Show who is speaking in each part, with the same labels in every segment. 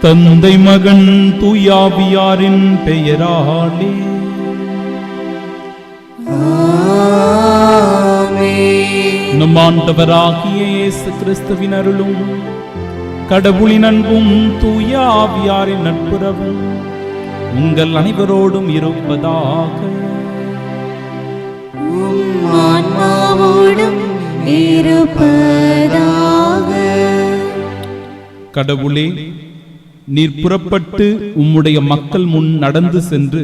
Speaker 1: தந்தை மகன் தூயாவியாரின் பெயராலே நம் ஆண்டவராகிய இயேசு கிறிஸ்துவின் அருளும் கடவுளின் அன்பும் தூயாவியாரின் நட்புறவும் உங்கள் அனைவரோடும் இருப்பதாக. கடவுளே, நீர் புறப்பட்டு உம்முடைய மக்கள் முன் நடந்து சென்று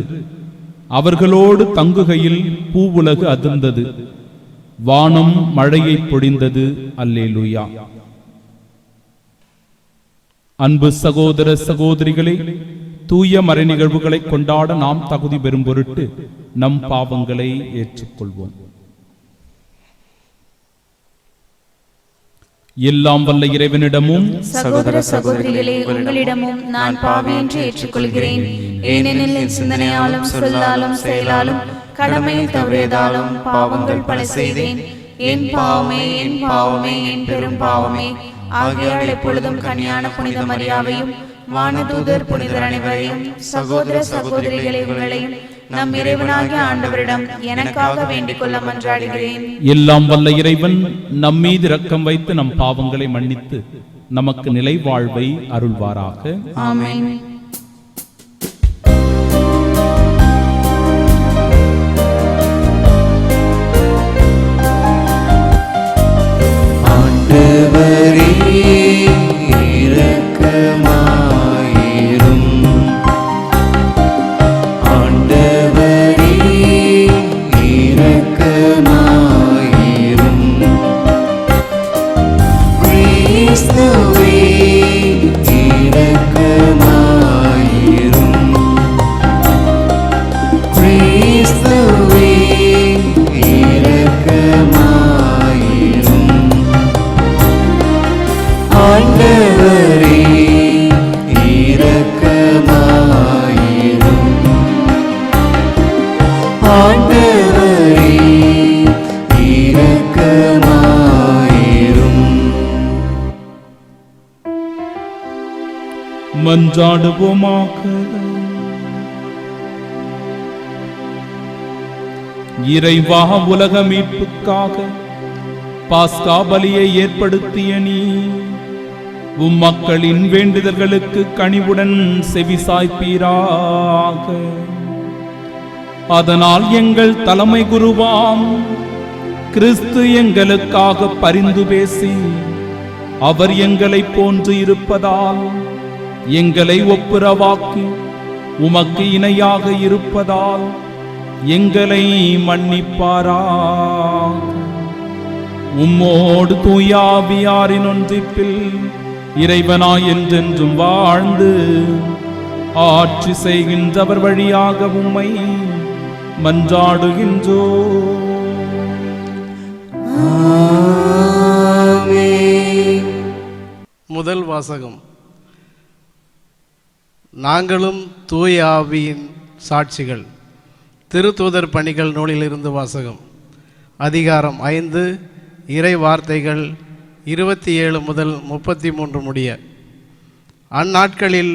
Speaker 1: அவர்களோடு தங்குகையில் பூவுலகு அதிர்ந்தது, வானம் மழையை பொழிந்தது. அல்லேலூயா. அன்பு சகோதர சகோதரிகளே, தூய மறை நிகழ்வுகளை கொண்டாட நாம் தகுதி பெறும் பொருட்டு நம் பாவங்களை ஏற்றுக்கொள்வோம். எல்லாம் வல்ல இறைவனிடமும்
Speaker 2: சகோதர சகோதரிகளே உங்களிடமும் நான் பாவியென்று ஏற்றுக்கொள்கிறேன். ஏனெனில் என் சிந்தனையாலும் சொல்லாலும் செயலாலும் கடமையில் தவறியதாலும் பாவங்கள் பல செய்தேன். என் பாவமே என் பாவமே என் பெரும் பாவமே. ஆகையால் எப்பொழுதும் கன்னியான புனித மரியாவையும் வானதூதர் புனிதர் அனைவரையும் சகோதர சகோதரிகளை உங்களையும் நம் இறைவனாகிய ஆண்டவரிடம் எனக்காக வேண்டிக் கொள்ள மன்றாடுகிறேன்.
Speaker 1: எல்லாம் வல்ல இறைவன் நம் மீது இரக்கம் வைத்து நம் பாவங்களை மன்னித்து நமக்கு நிலை வாழ்வை அருள்வாராக.
Speaker 2: ஆமென்.
Speaker 3: ஆண்டவரே
Speaker 1: மன்றாடுவோமாக. இறைவா, உலக மீட்புக்காக பாஸ்கா பலியை ஏற்படுத்திய நீ உம் மக்களின் வேண்டுதல்களுக்கு கனிவுடன் செவிசாய்ப்பீராக. அதனால் எங்கள் தலைமை குருவாம் கிறிஸ்து எங்களுக்காக பரிந்து பேசி அவர் எங்களை போன்று இருப்பதால் எங்களை ஒப்புரவாக்கி உமக்கு இணையாக இருப்பதால் எங்களை மன்னிப்பாராக. உம்மோடு தூயாவியாரின் ஒன்றிப்பில் இறைவனாய் என்றென்றும் வாழ்ந்து ஆட்சி செய்கின்றவர் வழியாக உம்மை மன்றாடுகின்றோ.
Speaker 4: முதல் வாசகம். நாங்களும் தூய ஆவியின் சாட்சிகள். திருத்தூதர் பணிகள் நூலிலிருந்து வாசகம். அதிகாரம் 5, இறை வார்த்தைகள் 27 முதல் 33 முடிய. அந்நாட்களில்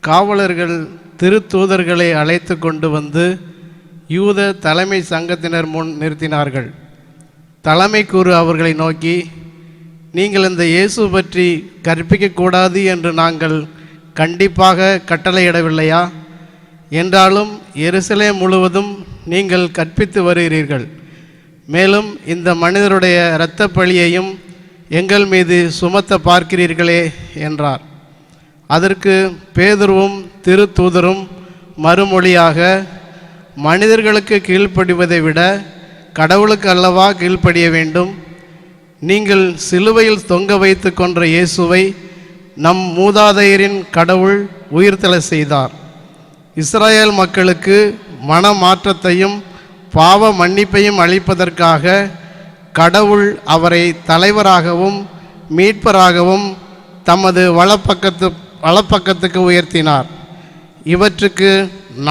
Speaker 4: காவலர்கள் திருத்தூதர்களை அழைத்து கொண்டு வந்து யூத தலைமை சங்கத்தினர் முன் நிறுத்தினார்கள். தலைமை கூறு அவர்களை நோக்கி, நீங்கள் இந்த இயேசு பற்றி கற்பிக்கக்கூடாது என்று நாங்கள் கண்டிப்பாக கட்டளையிடவில்லையா? என்றாலும் எருசலேம் முழுவதும் நீங்கள் கற்பித்து வருகிறீர்கள். மேலும் இந்த மனிதருடைய இரத்த பழியையும் எங்கள் மீது சுமத்த பார்க்கிறீர்களே என்றார். அதற்கு பேதுருவும் திருத்தூதரும் மறுமொழியாக, மனிதர்களுக்கு கீழ்ப்படிவதை விட கடவுளுக்கு அல்லவா கீழ்ப்படிய வேண்டும்? நீங்கள் சிலுவையில் தொங்க வைத்து கொன்ற இயேசுவை நம் மூதாதையரின் கடவுள் உயிர்த்தெழ செய்தார். இஸ்ரவேல் மக்களுக்கு மன மாற்றத்தையும் பாவ மன்னிப்பையும் அளிப்பதற்காக கடவுள் அவரை தலைவராகவும் மீட்பராகவும் தமது வலப்பக்கத்துக்கு உயர்த்தினார். இவற்றுக்கு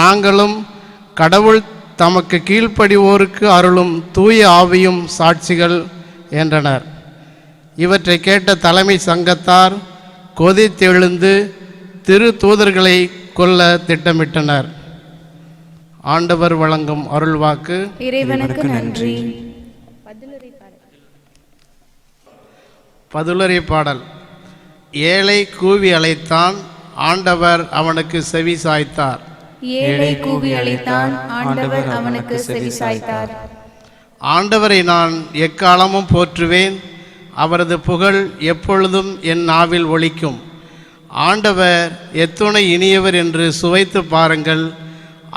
Speaker 4: நாங்களும் கடவுள் தமக்கு கீழ்ப்படிவோருக்கு அருளும் தூய ஆவியும் சாட்சிகள் என்றனர். இவற்றை கேட்ட தலைமை சங்கத்தார் கொதித்தெழுந்து திரு தூதர்களை கொல்ல திட்டமிட்டனர். ஆண்டவர் வழங்கும் அருள்வாக்கு.
Speaker 2: இறைவனுக்கு நன்றி.
Speaker 4: பதிலுரை பாடல். ஏழை கூவி அழைத்தான், ஆண்டவர் அவனுக்கு செவி சாய்த்தார்.
Speaker 2: ஏழை கூவி அழைத்தான், ஆண்டவர் அவனுக்கு செவி சாய்த்தார்.
Speaker 4: ஆண்டவரை நான் எக்காலமும் போற்றுவேன், அவரது புகழ் எப்பொழுதும் என் நாவில் ஒலிக்கும். ஆண்டவர் எத்துணை இனியவர் என்று சுவைத்து பாருங்கள்,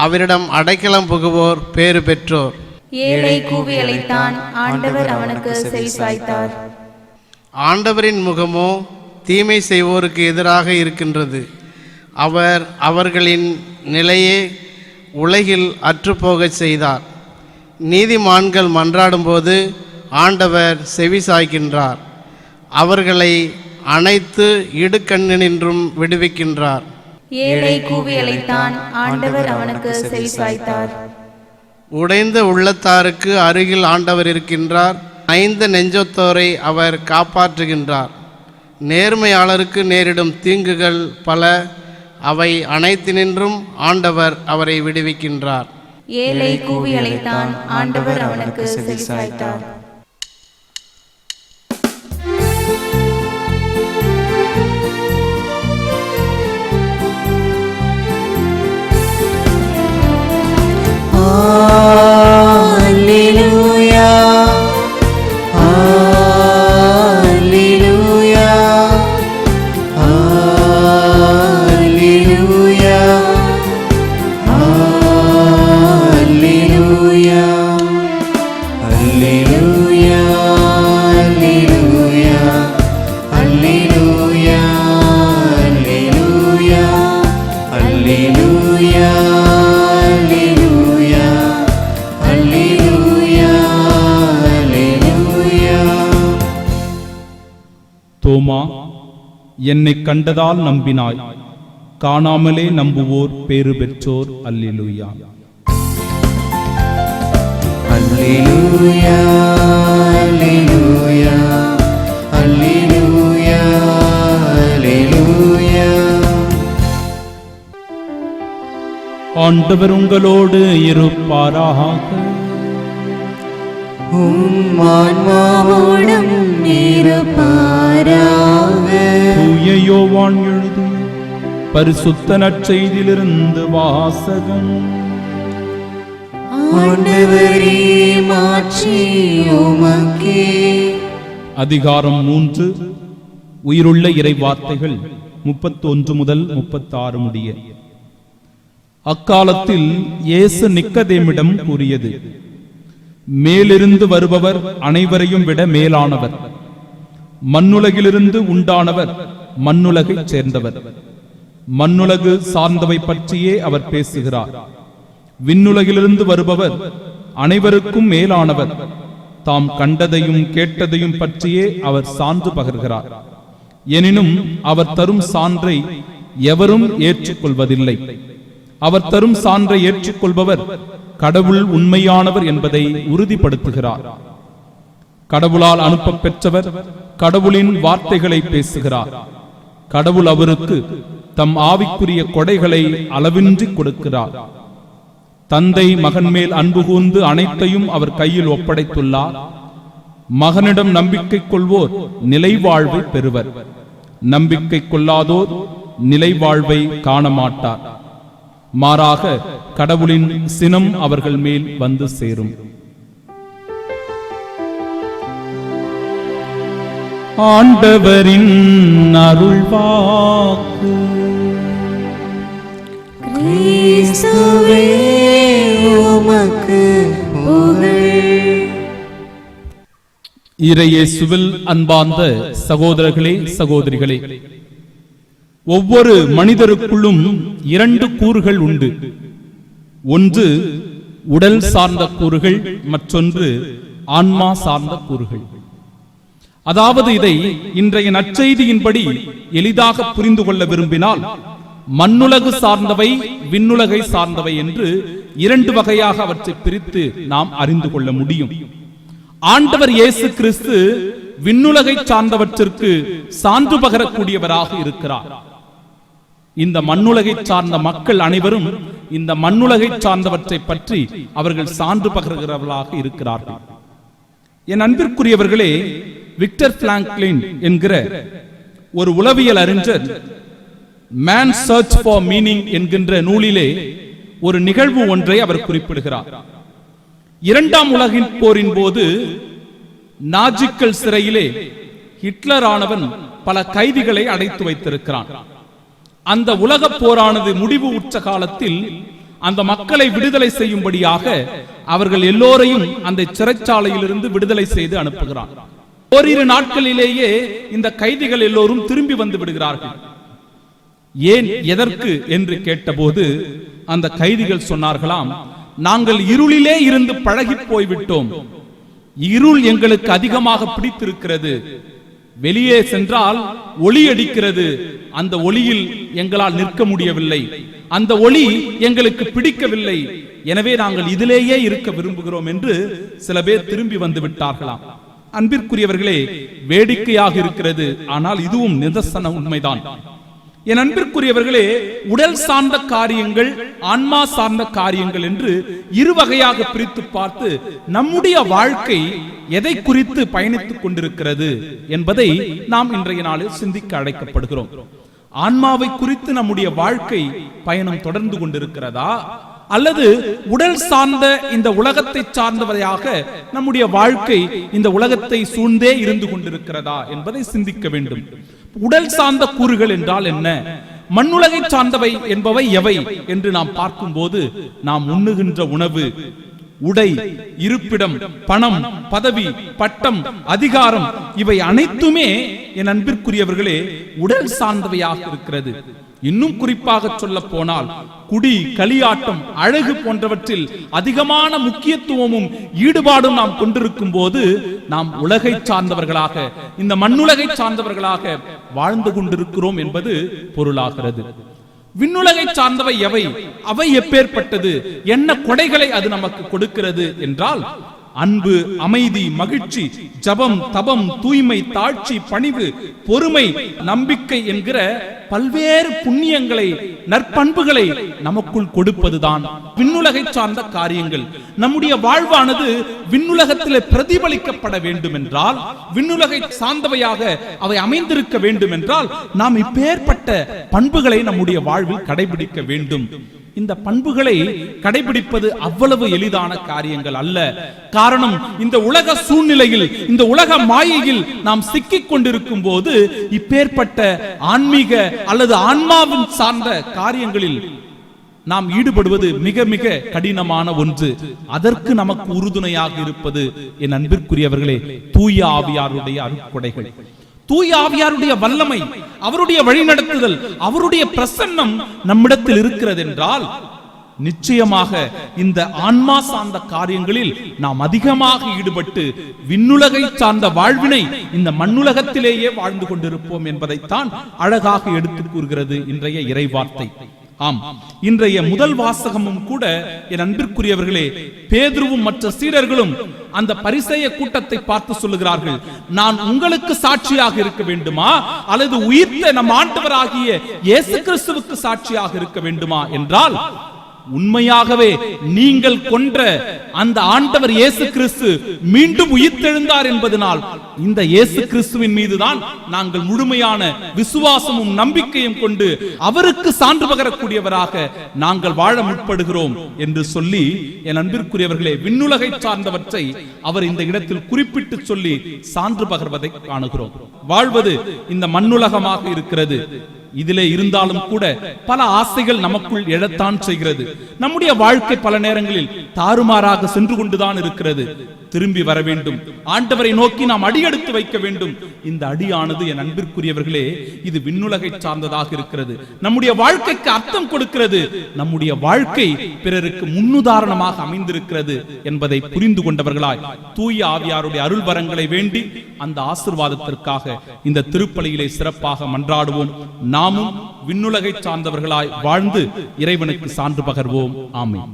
Speaker 4: அவரிடம் அடைக்கலம் புகுவோர் பேறு பெற்றோர்.
Speaker 2: ஏழை கூவி அழைத்தான், ஆண்டவர் அவனுக்கு செவி சாய்த்தார்.
Speaker 4: ஆண்டவரின் முகமோ தீமை செய்வோருக்கு எதிராக இருக்கின்றது. அவர் அவர்களின் நிலையை உலகில் அற்றுப்போகச் செய்தார். நீதிமான்கள் மன்றாடும்போது ஆண்டவர் செவி சாய்க்கின்றார். அவர்களை அனைத்து இடுக்கண்ணினின்றும் விடுவிக்கின்றார்.
Speaker 2: ஏழை கூவி அழைத்தான், ஆண்டவர் அவனுக்கு செவி சாய்த்தார்.
Speaker 4: உடைந்த உள்ளத்தாருக்கு அருகில் ஆண்டவர் இருக்கின்றார். ஐந்து நெஞ்சத்தோரை அவர் காப்பாற்றுகின்றார். நேர்மையாளருக்கு நேரிடும் தீங்குகள் பல, அவை அனைத்தினின்றும் ஆண்டவர் அவரை விடுவிக்கின்றார்.
Speaker 2: ஏழை கூவி அழைத்தான், ஆண்டவர் அவனுக்கு செவி சாய்த்தார்.
Speaker 3: Alleluia, Alleluia, Alleluia, Alleluia, Alleluia, Alleluia, Alleluia, Alleluia, Alleluia.
Speaker 1: தோமா, என்னை கண்டதால் நம்பினாய், காணாமலே நம்புவோர் பேறு பெற்றோர். அல்லேலூயா.
Speaker 3: அல்லேலூயா, அல்லேலூயா, அல்லேலூயா, அல்லேலூயா.
Speaker 1: ஆண்டவர் உங்களோடு இருப்பாராக.
Speaker 3: உம் ஆன்மாவோடும் இருப்பாராக.
Speaker 1: தூய யோவான் எழுதிய பரிசுத்த நற்செய்தியிலிருந்து வாசகம்.
Speaker 3: ஆண்டவரே, மாட்சி உமக்கே.
Speaker 1: அதிகாரம் 3. உயிருள்ள இறை வார்த்தைகள் 31 முதல் 36 முடிய. அக்காலத்தில் இயேசு நிக்கதேமிடம் கூறியது, மேலிருந்து வருபவர் அனைவரையும் விட மேலானவர். மண்ணுலகிலிருந்து உண்டானவர், மண்ணுலகைச் சேர்ந்தவர். மண்ணுலகு சார்ந்தவை பற்றியே அவர் பேசுகிறார். விண்ணுலகிலிருந்து வருபவர் அனைவருக்கும் மேலானவர். தாம் கண்டதையும் கேட்டதையும் பற்றியே அவர் சான்று பகர்கிறார். எனினும் அவர் தரும் சான்றை எவரும் ஏற்றுக்கொள்வதில்லை. அவர் தரும் சான்றை ஏற்றுக்கொள்பவர் கடவுள் உண்மையானவர் என்பதை உறுதிப்படுத்துகிறார். கடவுளால் அனுப்ப பெற்றவர் கடவுளின் வார்த்தைகளை பேசுகிறார். கடவுள் அவருக்கு தம் ஆவிக்குரிய கொடைகளை அளவின்றி கொடுக்கிறார். தந்தை மகன் மேல் அன்பு கூர்ந்து அனைத்தையும் அவர் கையில் ஒப்படைத்துள்ளார். மகனிடம் நம்பிக்கை கொள்வோர் நிலைவாழ்வை பெறுவர். நம்பிக்கை கொள்ளாதோர் நிலைவாழ்வை காண மாட்டார். மாறாக கடவுளின் சினம் அவர்கள் மேல் வந்து சேரும். ஆண்டவரின் அருள்வாக்கு.
Speaker 3: கிறிஸ்துவே, உமக்கு புகழ்.
Speaker 1: இறையேசுவில் அன்பார்ந்த சகோதரர்களே, சகோதரிகளே, ஒவ்வொரு மனிதருக்குள்ளும் 2 கூறுகள் உண்டு. ஒன்று உடல் சார்ந்த கூறுகள், மற்றொன்று ஆன்மா சார்ந்த கூறுகள். அதாவது இதை இன்றைய நற்செய்தியின்படி எளிதாக புரிந்து கொள்ள விரும்பினால், மண்ணுலகு சார்ந்தவை, விண்ணுலகை சார்ந்தவை என்று 2 வகையாக அவற்றை பிரித்து நாம் அறிந்து கொள்ள முடியும். ஆண்டவர் இயேசு கிறிஸ்து விண்ணுலகை சார்ந்தவற்றிற்கு சான்று பகரக்கூடியவராக இருக்கிறார். இந்த மண்ணுலகை சார்ந்த மக்கள் அனைவரும் இந்த மண்ணுலகை சார்ந்தவற்றை பற்றி அவர்கள் சான்று பகர்கிறவர்களாக இருக்கிறார்கள். என் அன்பிற்குரியவர்களே, விக்டர் பிராங்க்லின் என்கிற ஒரு உளவியல் அறிஞர் மேன் சர்ச் ஃபார் மீனிங் என்கின்ற நூலிலே ஒரு நிகழ்வு ஒன்றை அவர் குறிப்பிடுகிறார். இரண்டாம் உலகின் போரின் போது நாஜிக்கள் சிறையிலே ஹிட்லர் ஆனவன் பல கைதிகளை அடைத்து வைத்திருக்கிறான். அந்த உலக போரானது முடிவு உற்ற காலத்தில் அந்த மக்களை விடுதலை செய்யும்படியாக அவர்கள் எல்லோரையும் அந்த சிறைச்சாலையிலிருந்து விடுதலை செய்து அனுப்புகிறான். ஓரிரு நாட்களிலேயே இந்த கைதிகள் எல்லோரும் திரும்பி வந்து விடுகிறார்கள். ஏன், எதற்கு என்று கேட்டபோது அந்த கைதிகள் சொன்னார்களாம், நாங்கள் இருளிலே இருந்து பழகி போய்விட்டோம். இருள் எங்களுக்கு அதிகமாக பிடித்திருக்கிறது. வெளியே சென்றால் ஒளி அடிக்கிறது, அந்த ஒளியில் எங்களால் நிற்க முடியவில்லை, அந்த ஒளி எங்களுக்கு பிடிக்கவில்லை, எனவே நாங்கள் இதிலேயே இருக்க விரும்புகிறோம் என்று சில பேர் திரும்பி வந்து விட்டார்களாம். அன்பிற்குரியவர்களே, வேடிக்கையாக இருக்கிறது, ஆனால் இதுவும் நிதர்சன உண்மைதான். என் அன்பிற்குரியவர்களே, உடல் சார்ந்த காரியங்கள், ஆன்மா சார்ந்த காரியங்கள் என்று இரு வகையாக பிரித்து பார்த்து நம்முடைய வாழ்க்கை எதை குறித்து பயணித்துக் கொண்டிருக்கிறது என்பதை நாம் இன்றைய நாளில் சிந்திக்க அழைக்கப்படுகிறோம். ஆன்மாவை குறித்து நம்முடைய வாழ்க்கை பயணம் தொடர்ந்து கொண்டிருக்கிறதா, அல்லது உடல் சார்ந்த இந்த உலகத்தை சார்ந்தவையாக நம்முடைய வாழ்க்கை இந்த உலகத்தை சூழ்ந்தே இருந்து கொண்டிருக்கிறதா என்பதை சிந்திக்க வேண்டும். உடல் சார்ந்த கூறுகள் என்றால் என்ன, மண்ணுலகை சார்ந்தவை என்பவை எவை என்று நாம் பார்க்கும்போது, நாம் உண்ணுகின்ற உணவு, உடை, இருப்பிடம், பணம், பதவி, பட்டம், அதிகாரம், இவை அனைத்துமே என் அன்பிற்குரியவர்களே உடல் சார்ந்தவையாக இருக்கிறது. இன்னும் குறிப்பாக சொல்ல போனால் குடி, களியாட்டம், அழகு போன்றவற்றில் அதிகமான முக்கியத்துவமும் ஈடுபாடும் நாம் கொண்டிருக்கும் போது நாம் உலகை சார்ந்தவர்களாக, இந்த மண்ணுலகை சார்ந்தவர்களாக வாழ்ந்து கொண்டிருக்கிறோம் என்பது பொருளாகிறது. விண்ணுலகை சார்ந்தவை எவை, அவை எப்பேற்பட்டது, என்ன கொடைகளை அது நமக்கு கொடுக்கிறது என்றால், அன்பு, அமைதி, மகிழ்ச்சி, ஜபம், தபம், தூய்மை, தாழ்ச்சி, பணிவு, பொறுமை, நம்பிக்கை என்கிற பல்வேறு புண்ணியங்களை, நற்பண்புகளை நமக்குள் கொடுப்பதுதான் விண்ணுலகை சார்ந்த காரியங்கள். நம்முடைய வாழ்வானது விண்ணுலகத்திலே பிரதிபலிக்கப்பட வேண்டும் என்றால், விண்ணுலகை சார்ந்தவையாக அவை அமைந்திருக்க வேண்டும் என்றால், நாம் இப்பேற்பட்ட பண்புகளை நம்முடைய வாழ்வில் கடைபிடிக்க வேண்டும். இந்த பண்புகளை கடைபிடிப்பது அவ்வளவு எளிதான காரியங்கள் அல்ல. காரணம், இந்த உலக சூழ்நிலையில், இந்த உலக மாயையில் நாம் சிக்கிக் கொண்டிருக்கும் போது இப்பேற்பட்ட ஆன்மீக அல்லது ஆன்மாவின் சார்ந்த காரியங்களில் நாம் ஈடுபடுவது மிக மிக கடினமான ஒன்று. அதற்கு நமக்கு உறுதுணையாக இருப்பது என் அன்பிற்குரியவர்களே தூய ஆவியாருடைய அருட்கொடைகள், தூய ஆவியாருடைய வல்லமை, அவருடைய வழிநடத்துதல், அவருடைய பிரசன்னம் நம்மிடத்தில் இருக்கிறது என்றால் நிச்சயமாக இந்த ஆன்மா சார்ந்த காரியங்களில் நாம் அதிகமாக ஈடுபட்டு விண்ணுலகை சார்ந்த வாழ்வினை இந்த மண்ணுலகத்திலேயே வாழ்ந்து கொண்டிருப்போம் என்பதைத்தான் அழகாக எடுத்துக் கூறுகிறது இன்றைய இறைவார்த்தை. ஆம், இன்றைய முதல் வாசகமும் கூட என் அன்பிற்குரியவர்களே, பேதுருவும் மற்ற சீடர்களும் அந்த பரிசேய கூட்டத்தை பார்த்து சொல்லுகிறார்கள், நான் உங்களுக்கு சாட்சியாக இருக்க வேண்டுமா, அல்லது உயிர்த்த நம் ஆண்டவராகிய இயேசு கிறிஸ்துவுக்கு சாட்சியாக இருக்க வேண்டுமா என்றால், உண்மையாகவே நீங்கள் கொன்ற அந்த ஆண்டவர் இயேசு கிறிஸ்து மீண்டும் உயிர்த்தெழுந்தார் என்பதனால் இந்த இயேசு கிறிஸ்துவின் மீதுதான் நாங்கள் முழுமையான விசுவாசமும் நம்பிக்கையும் கொண்டு அவருக்கு சான்று பகரக்கூடியவராக நாங்கள் வாழ முற்படுகிறோம் என்று சொல்லி, என் அன்பிற்குரியவர்களே, விண்ணுலகை சார்ந்தவற்றை அவர் இந்த இடத்தில் குறிப்பிட்டு சொல்லி சான்று பகர்வதை காணுகிறோம். வாழ்வது இந்த மண்ணுலகமாக இருக்கிறது. இதிலே இருந்தாலும் கூட பல ஆசைகள் நமக்குள் எழத்தான் செய்கிறது. நம்முடைய வாழ்க்கை பல நேரங்களில் தாறுமாறாக சென்று கொண்டுதான் இருக்கிறது. திரும்பி வர வேண்டும், ஆண்டவரை நோக்கி நாம் அடியெடுத்து வைக்க வேண்டும். இந்த அடியானது என் அன்பிற்குரியவர்களே இது விண்ணுலகை சார்ந்ததாக இருக்கிறது. நம்முடைய வாழ்க்கைக்கு அர்த்தம் கொடுக்கிறது. நம்முடைய வாழ்க்கை பிறருக்கு முன்னுதாரணமாக அமைந்திருக்கிறது என்பதை புரிந்து கொண்டவர்களாய் தூய ஆவியாருடைய அருள் வரங்களை வேண்டி அந்த ஆசீர்வாதத்திற்காக இந்த திருப்பலியிலே சிறப்பாக மன்றாடுவோம். நாமும் விண்ணுலகை சார்ந்தவர்களாய் வாழ்ந்து இறைவனுக்கு சான்று பகர்வோம். ஆமென்.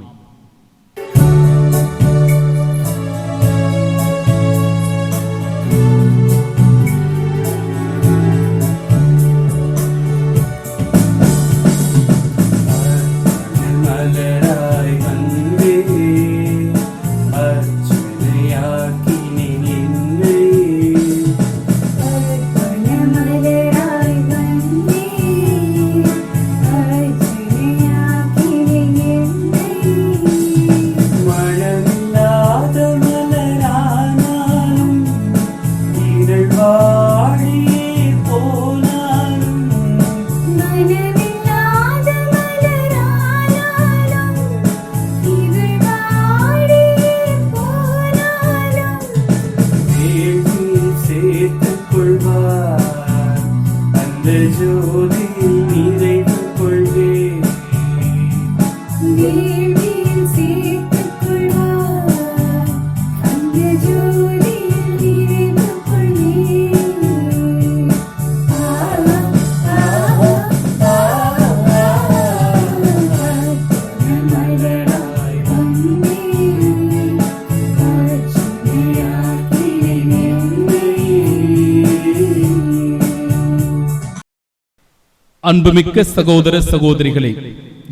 Speaker 1: அன்புமிக்க சகோதர சகோதரிகளே,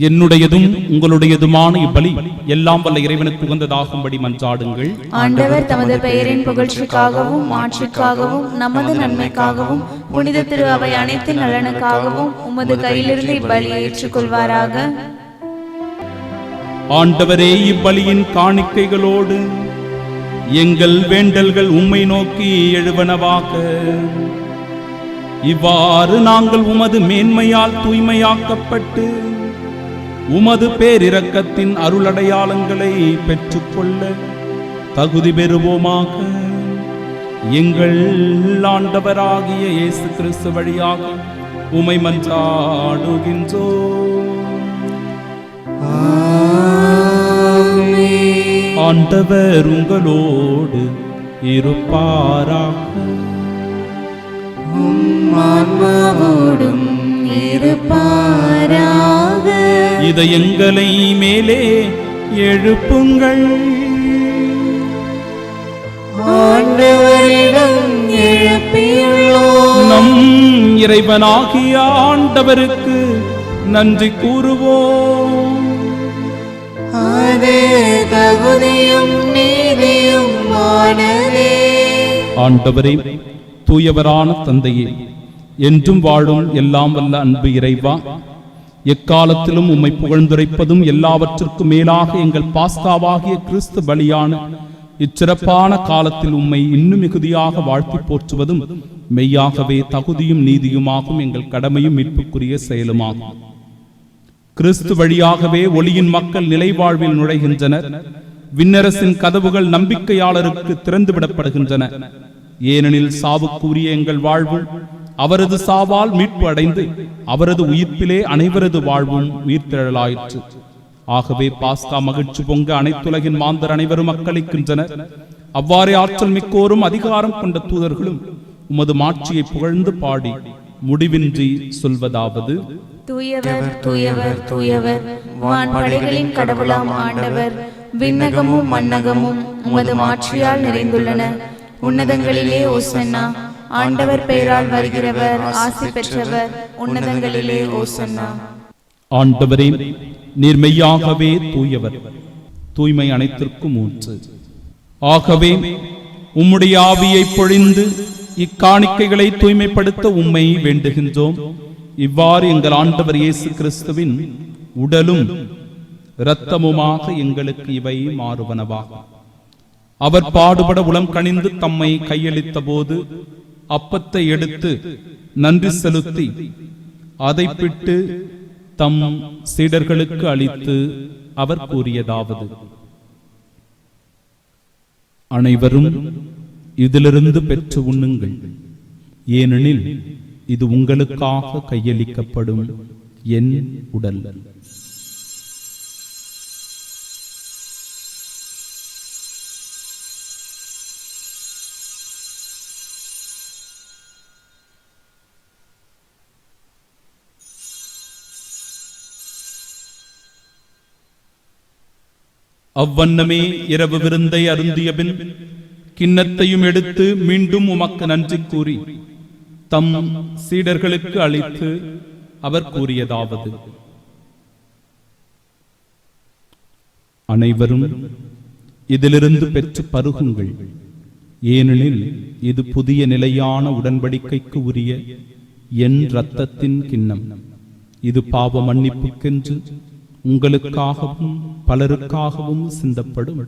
Speaker 1: என்னுடையதும் உங்களுடையதுமான இப்பலி எல்லாம் வல்ல இறைவனுக்கு உகந்ததாகும்படி மன்றாடுங்கள்.
Speaker 2: ஆண்டவர் தமது பெயரின் புகழ்ச்சிக்காகவும் மாட்சிக்காகவும் நமது நன்மைக்காகவும் புனித திரு அவை அனைத்து நலனுக்காகவும் உமது கையிலிருந்து இப்பலியை ஏற்றுக்கொள்வாராக.
Speaker 1: ஆண்டவரே, இப்பலியின் காணிக்கைகளோடு எங்கள் வேண்டல்கள் உம்மை நோக்கி எழுவனவாக. இவ்வாறு நாங்கள் உமது மேன்மையால் தூய்மையாக்கப்பட்டு உமது பேரிரக்கத்தின் அருளடையாளங்களை பெற்றுக்கொள்ள தகுதி பெறுவோமாக. எங்கள் ஆண்டவராகிய இயேசு கிறிஸ்து வழியாக உம்மை மன்றாடுகின்றோம். ஆண்டவர் உங்களோடு இருப்பாராக.
Speaker 3: ஆன்மாவோடும் இருப்பாராக.
Speaker 1: இதயங்களை மேலே எழுப்புங்கள்.
Speaker 3: ஆண்டவரிடம் எழுப்பியுள்ளோம்.
Speaker 1: நம் இறைவனாகிய ஆண்டவருக்கு நன்றி கூறுவோம்.
Speaker 3: அது தகுதியும் நீதியும் ஆனதே.
Speaker 1: ஆண்டவரே, தூயவரான தந்தையே, என்றும் வாழும் எல்லாம் வல்ல அன்பு இறைவா, எக்காலத்திலும் உம்மை புகழ்ந்துரைப்பதும் எல்லாவற்றிற்கும் மேலாக எங்கள் பாஸ்காவாகிய கிறிஸ்து பலியான இச்சிறப்பான காலத்தில் உம்மை இன்னும் மிகுதியாக வாழ்த்தி போற்றுவதும் மெய்யாகவே தகுதியும் நீதியுமாகும் எங்கள் கடமையும் மீட்புக்குரிய செயலுமாகும். கிறிஸ்து வழியாகவே ஒளியின் மக்கள் நிலைவாழ்வில் நுழைகின்றனர். விண்ணரசின் கதவுகள் நம்பிக்கையாளருக்கு திறந்துவிடப்படுகின்றன. ஏனெனில் சாவுக்குரிய எங்கள் வாழ்வு அவரது சாவால் மீட்பு அடைந்து அவரது உயிர்ப்பிலே அனைவரது வாழ்வும் உயிர்த்தெழலாயிற்று. ஆகவே பாஸ்கா மகிழ்ச்சி பொங்க அனைத்துலகின் மாந்தர் அனைவரும் அக்களிக்கின்றனர். அவ்வாறே ஆற்றல் மிக்கோரும் அதிகாரம் கொண்ட தூதர்களும் உமது மாட்சியை புகழ்ந்து பாடி முடிவின்றி சொல்வதாவது:
Speaker 2: தூயவர் தூயவர் தூயவர், வான்படைகளின் கடவுளாம் ஆண்டவர். விண்ணகமும் மண்ணகமும் உமது மாட்சியால் நிறைந்துள்ளன. உன்னதங்களிலே ஓசன்னா. ஆண்டவர் பெயரால் வருகிறவர் ஆசி பெற்றவர். உன்னதங்களிலே ஓசன்னா.
Speaker 1: ஆண்டவரே, நீர் மெய்யாகவே தூயவர், தூய்மை அனைத்திற்கும் ஊற்று. ஆகவே உம்முடைய ஆவியை பொழிந்து இக்காணிக்கைகளை தூய்மைப்படுத்த உம்மை வேண்டுகின்றோம். இவ்வாறு எங்கள் ஆண்டவர் இயேசு கிறிஸ்துவின் உடலும் இரத்தமுமாக எங்களுக்கு இவை மாறுவனவாகும். அவர் பாடுபட உளம் கனிந்து தம்மை கையளித்த போது அப்பத்தை எடுத்து நன்றி செலுத்தி அதை பிட்டு தம் சீடர்களுக்கு அளித்து அவர் கூறியதாவது: அனைவரும் இதிலிருந்து பெற்று உண்ணுங்கள், ஏனெனில் இது உங்களுக்காக கையளிக்கப்படும் என் உடல். அவ்வண்ணமே இரவு விருந்தை அருந்திய பின் கிண்ணத்தையும் எடுத்து மீண்டும் உமக்கு நன்றி கூறி தம் சீடர்களுக்கு அளித்து அவர் கூறியதாவது: அனைவரும் இதிலிருந்து பெற்று பருகுங்கள், ஏனெனில் இது புதிய நிலையான உடன்படிக்கைக்கு உரிய என் இரத்தத்தின் கிண்ணம். இது பாவ மன்னிப்புக்கென்று உங்களுக்காகவும் பலருக்காகவும் சிந்தப்படும்.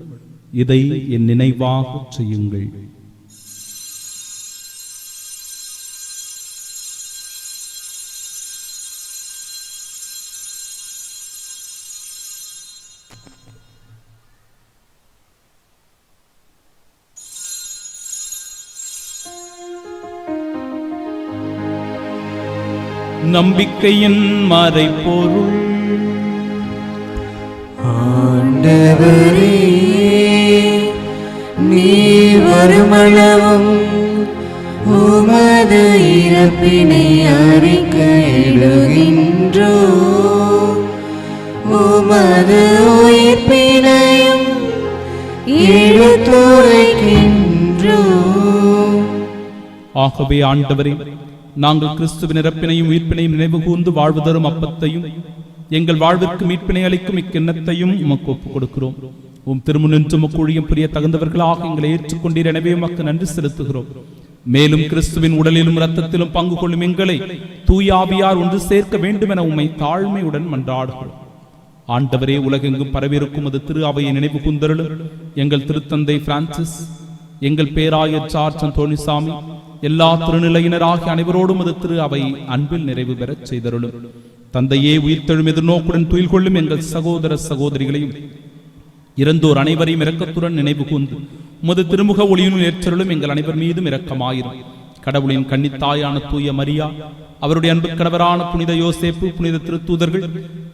Speaker 1: இதை என் நினைவாக செய்யுங்கள். நம்பிக்கையின் மறைபொருள்.
Speaker 3: ஆண்டவரே, நீர் வருமளவும் உமது இறப்பினை அறிக்கையிடுகின்றோம். உமது உயிர்ப்பினையும் எடுத்துரைக்கின்றோம்.
Speaker 1: ஆகவே ஆண்டவரே, நாங்கள் கிறிஸ்துவின் இறப்பினையும் உயிர்ப்பினையும் நினைவு கூர்ந்து வாழ்வு தரும் அப்பத்தையும் எங்கள் வாழ்விற்கு மீட்பினை அளிக்கும் இக்கிண்ணத்தையும் உமக்கு ஒப்புக் கொடுக்கிறோம். உம் திருமுனின்று ஊழியம் புரிய தகுந்தவர்களாக எங்களை ஏற்றுக்கொண்டீர். எனவே உமக்கு நன்றி செலுத்துகிறோம். மேலும் கிறிஸ்துவின் உடலிலும் இரத்தத்திலும் பங்கு கொள்ளும் எங்களை தூயாவியார் ஒன்று சேர்க்க வேண்டும் என உம்மை தாழ்மையுடன் மன்றாடுகிறோம். ஆண்டவரே, உலகெங்கும் பரவியிருக்கும் அது திரு அவையை நினைவு கூர்ந்தருளும். எங்கள் திருத்தந்தை பிரான்சிஸ், எங்கள் பேராயர் ஜார்ஜ் அந்தோணிசாமி, எல்லா திருநிலையினராகிய அனைவரோடும் அது திரு அவை அன்பில் நிறைவு பெறச் செய்தருளும். தந்தையே, உயிர்த்தெழும் எதிர்நோக்குடன் துயில் கொள்ளும் எங்கள் சகோதர சகோதரிகளையும் இறந்தோர் அனைவரையும் இரக்கத்துடன் நினைவு கூர்ந்து உமது திருமுக ஒளியினுள் ஏற்றருளும். எங்கள் அனைவர் மீதும் இரக்கமாயிரும். கடவுளின் கன்னித்தாயான தூய மரியா, அவருடைய அன்பு கணவரான புனித யோசேப்பு, புனித திருத்தூதர்கள்,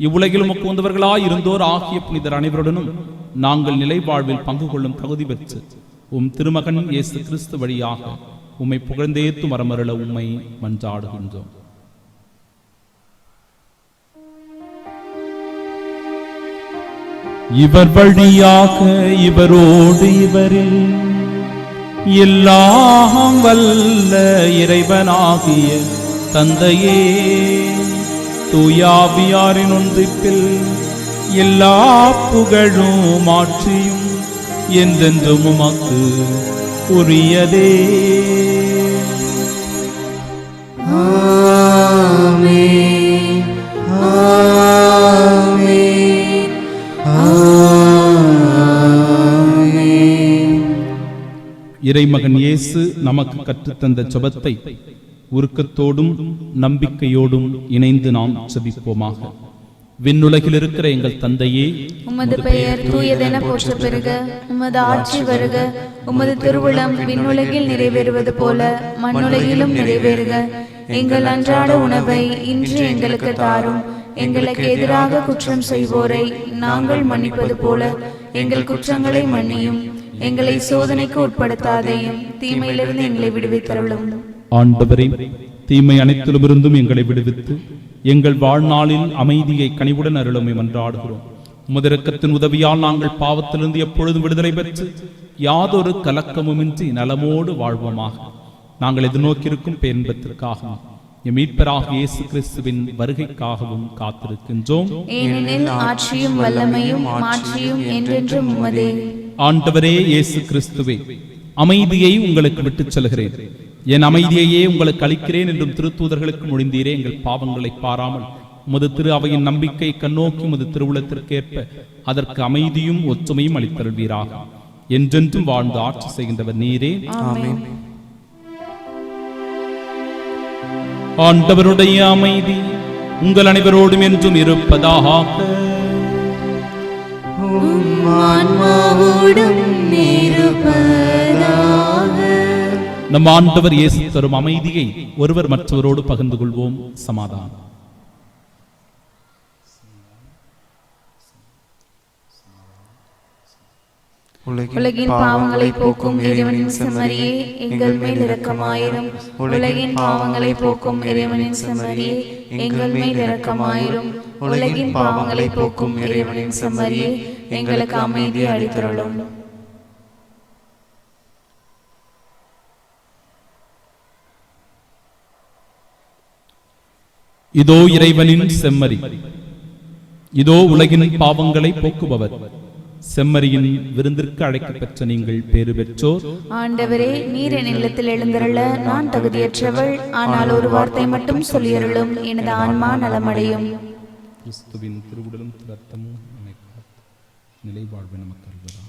Speaker 1: இவ்வுலகில் உமக்கு வந்தவர்களாய் இருந்தோர் ஆகிய புனிதர் அனைவருடனும் நாங்கள் நிலை வாழ்வில் பங்கு கொள்ளும் தகுதி பெற்று உம் திருமகன் இயேசு கிறிஸ்து வழியாக உம்மை புகழ்ந்தேத்து மரமருள உம்மை மன்றாடுகின்றோம். இவர் வழியாக இவரோடு இவரில் எல்லாம் வல்ல இறைவனாகிய தந்தையே, தூயாவியாரின் ஒன்றிப்பில் எல்லா புகழும் ஆட்சியும் என்றென்றும் உமக்கு உரியதே.
Speaker 3: ஆமென், ஆமென், ஆமென்.
Speaker 1: இறைமகன் இயேசு நமக்கு கற்றுத்தந்த ஜெபத்தை உருக்கத்தோடும் நம்பிக்கையோடும் இணைந்து நாம் ஜெபிப்போமாக. விண்ணுலகில் இருக்கிற எங்கள் தந்தையே,
Speaker 2: உமது பெயர் தூயதென போற்ற பெறுக. உமது ஆட்சி வருக. உமது திருவுளம் விண்ணுலகில் நிறைவேறுவது போல மண்ணுலகிலும் நிறைவேறுக. எங்கள் அன்றாட உணவை இன்று எங்களுக்கு தாரும். எங்களுக்கு எதிராக குற்றம் செய்வோரை நாங்கள் மன்னிப்பது போல எங்கள் குற்றங்களை மன்னியும். எங்களை சோதனைக்கு உட்படுத்தாதையும் தீமையிலிருந்து எங்களை விடுவித்தருளும்.
Speaker 1: ஆண்டவரே, தீமை அனைத்திலுமிருந்தும் எங்களை விடுவித்து எங்கள் வாழ்நாளில் அமைதியை கனிவுடன் அருளுமை மன்றாடுகிறோம். உமது இரக்கத்தின் உதவியால் நாங்கள் பாவத்திலிருந்து எப்பொழுதும் விடுதலை பெற்று யாதொரு கலக்கமுமின்றி நலமோடு வாழ்வோமாக. நாங்கள் எதிர்நோக்கியிருக்கும் பேரின்பத்திற்காகவும் எம் மீட்பராகிய இயேசு கிறிஸ்துவின் வருகைக்காகவும் காத்திருக்கின்றோம்.
Speaker 2: ஏனெனில் ஆட்சியும் வல்லமையும் மாட்சியும் என்றென்றும் உமதே.
Speaker 1: ஆண்டவரே இயேசு கிறிஸ்துவே, அமைதியை உங்களுக்கு விட்டுச் செல்கிறேன், என் அமைதியையே உங்களுக்கு அளிக்கிறேன் என்றும் திருத்தூதர்களுக்கு மொழிந்தீரே. எங்கள் பாவங்களை பாராமல் உமது திரு அவையின் நம்பிக்கை கண்ணோக்கி உமது திருவுளத்திற்கேற்ப அதற்கு அமைதியும் ஒற்றுமையும் அளித்தருள்வீராக. என்றென்றும் வாழ்ந்து ஆட்சி செய்கின்றவர் நீரே.
Speaker 2: ஆமென்.
Speaker 1: ஆண்டவருடைய அமைதி உங்கள் அனைவரோடும் என்றும் இருப்பதாக.
Speaker 3: உம் ஆன்மாவோடும் இருப்பதாக.
Speaker 1: நம் ஆண்டவர் இயேசு தரும் அமைதியை ஒருவர் மற்றவரோடு பகிர்ந்து கொள்வோம். சமாதானம்.
Speaker 2: உலகின் பாவங்களை போக்கும் இறைவனின் செம்மறியே, எங்கள் மேல் இரக்கமாயிரும். உலகின் பாவங்களை போக்கும் இறைவனின் செம்மறியே, எங்கள் மேல் இரக்கமாயிரும். உலகின் பாவங்களை போக்கும் இறைவனின் செம்மறியே, எங்களுக்கு அமைதி அளித்தருளும்.
Speaker 1: இதோ இறைவனின் செம்மறி, இதோ உலகின் பாவங்களை போக்குபவர். செம்மறியின் விருந்திற்கு அழைக்கப்பெற்ற நீங்கள் பேறு பெற்றோர்.
Speaker 2: ஆண்டவரே, நீர் என் இல்லத்தில் எழுந்தருள நான் தகுதியற்றவள். ஆனால் ஒரு வார்த்தை மட்டும் சொல்லியருளும், எனது ஆன்மா நலமடையும்.
Speaker 1: கிறிஸ்துவின் திருவுடலும் இரத்தமும் நம்மை காத்து நிலை வாழ்வை நமக்கு அருள்வதாக.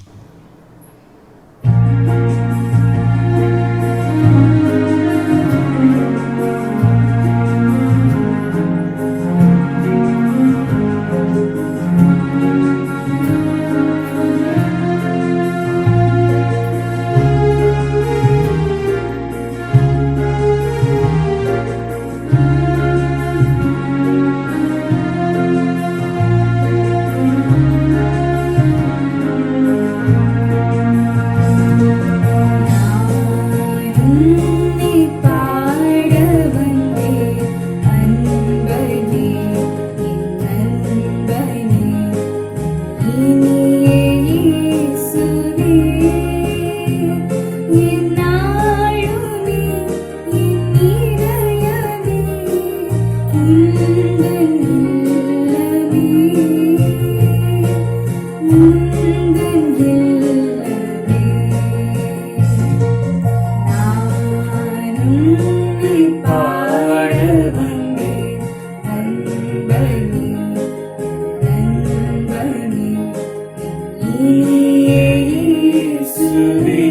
Speaker 3: இயேசுவே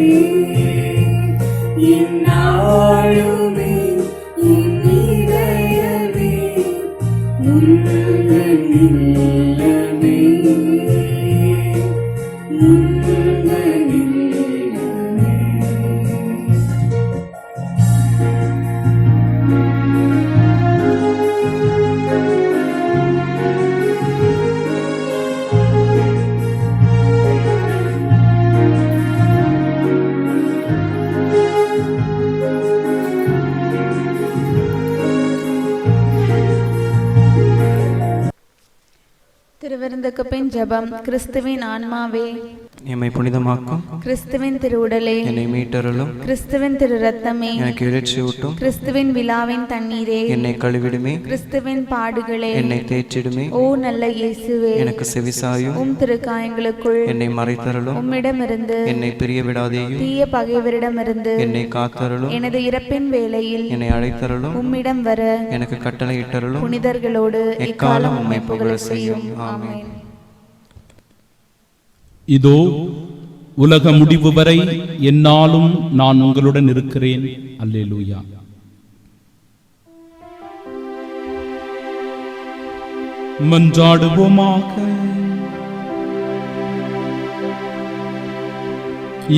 Speaker 3: இந்நாளுமே என் இதயமே உந்தன் இல்லமே உந்தன் இல்லமே.
Speaker 2: திருவிருந்துக்கு பின் ஜெபம். கிறிஸ்துவின் ஆன்மாவே,
Speaker 5: எம்மை புனிதமாக்கும்,
Speaker 2: கிறிஸ்துவின் திருவுடலே,
Speaker 5: என்னை மீட்டருளும்,
Speaker 2: கிறிஸ்துவின் திரு ரத்தமே,
Speaker 5: எனக்கு இறைச்சியூட்டும்,
Speaker 2: கிறிஸ்துவின் விழாவின் தண்ணீரே,
Speaker 5: என்னை கழுவிடுமே,
Speaker 2: கிறிஸ்துவின் பாடுகளே,
Speaker 5: என்னை தேற்றிடுமே,
Speaker 2: ஓ நல்ல இயேசுவே,
Speaker 5: எனக்கு செவிசாயும்,
Speaker 2: உம் திருக்காயங்களுக்குள்
Speaker 5: என்னை மறைத்தருளும்,
Speaker 2: உம்மிடமிருந்து
Speaker 5: என்னை பிரிய விடாதேயும்,
Speaker 2: தீய பகைவரிடமிருந்து
Speaker 5: என்னை காத்தருளும்,
Speaker 2: எனது இறப்பின் வேளையில்
Speaker 5: என்னை அழைத்தருளும்,
Speaker 2: உம்மிடம் வர
Speaker 5: எனக்கு கட்டளையிட்டருளும்,
Speaker 2: புனிதர்களோடு எக்காலம் உம்மை புகழ செய்யும். ஆமென்.
Speaker 1: இதோ உலக முடிவு வரை என்னாலும் நான் உங்களுடன் இருக்கிறேன். அல்லேலூயா. மன்றாடுவோமாக.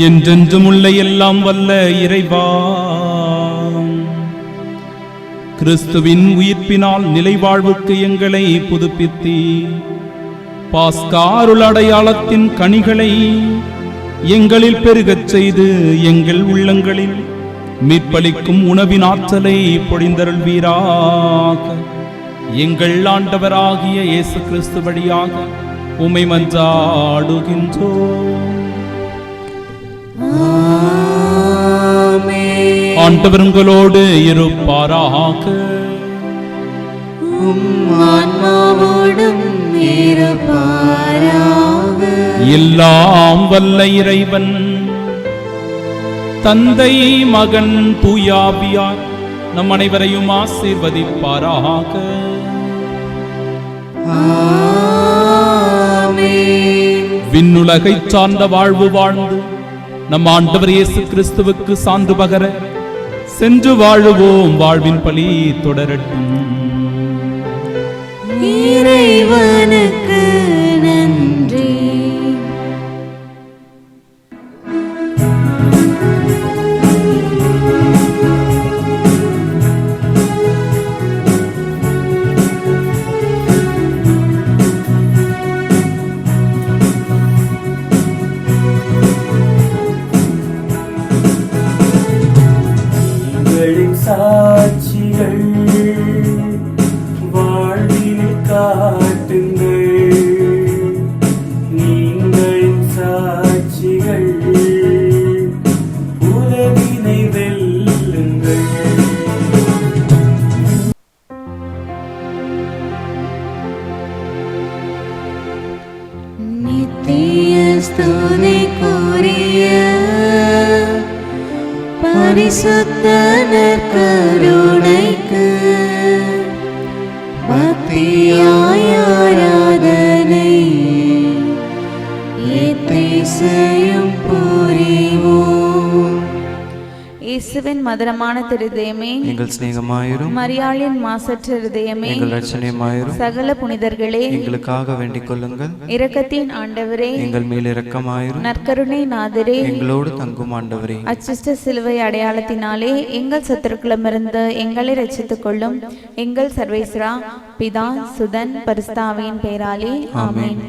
Speaker 1: என்றென்றும் உள்ள எல்லாம் வல்ல இறைவா, கிறிஸ்துவின் உயிர்ப்பினால் நிலைவாழ்வுக்கு எங்களை புதுப்பித்தீ பாஸ்கா அருள் அடையாளத்தின் கனிகளை எங்களில் பெருகச் செய்து எங்கள் உள்ளங்களில் மீட்பளிக்கும் உணவின் ஆற்றலை பொழிந்தருள்வீராக. எங்கள் ஆண்டவராகிய இயேசு கிறிஸ்து வழியாக உம்மை மன்றாடுகின்றோம். ஆண்டவர் உங்களோடு இருப்பாராக.
Speaker 3: ஆன்மாவோடும் இருப்பாராக.
Speaker 1: எல்லாம் வல்ல இறைவன் தந்தை, மகன், தூயாவியார் நம் அனைவரையும் ஆசீர்வதிப்பாராக.
Speaker 3: ஆமென்.
Speaker 1: விண்ணுலகை சார்ந்த வாழ்வு வாழ்ந்து நம் ஆண்டவர் இயேசு கிறிஸ்துவுக்கு சான்று பகர சென்று வாழுவோம். வாழ்வின் பலி தொடரட்டும்.
Speaker 3: இறைவனுக்கு நன்றி.
Speaker 6: உங்களின் சாட்சிகள் வாழ்வில் காட்டுங்கள். நீங்களின் சாட்சிகள் உலகினை வெல்லுங்கள்.
Speaker 3: நித்திய ஸ்துதிக்குரிய பரிசுத்த நற்கருணைக்கு பக்தியாய் ஆராதனை எத்திசையும் புரிவோம்.
Speaker 2: இயேசுவின் மதுரமான திருதயமே,
Speaker 5: எங்கள் சிநேகமாயிரும்,
Speaker 2: மரியாளின் மாசற்ற இருதயமே,
Speaker 5: எங்கள் ரட்சணியமாயிரும்,
Speaker 2: சகல புனிதர்களே,
Speaker 5: எங்களுக்காக வேண்டிக் கொள்ளுங்கள்.
Speaker 2: இரக்கத்தின் ஆண்டவரே,
Speaker 5: எங்கள் மேல் இரக்கமாயிரும்,
Speaker 2: நற்கருணை நாதரே,
Speaker 5: எங்களோடு தங்கும் ஆண்டவரே,
Speaker 2: அச்சிஷ்ட சிலுவை அடையாளத்தினாலே எங்கள் சத்துருக்களிடமிருந்து எங்களை ரட்சித்துக் கொள்ளும். எங்கள் சர்வேஸ்வரா, பிதா, சுதன், பரிசுத்த ஆவியின் பெயராலே ஆமென்.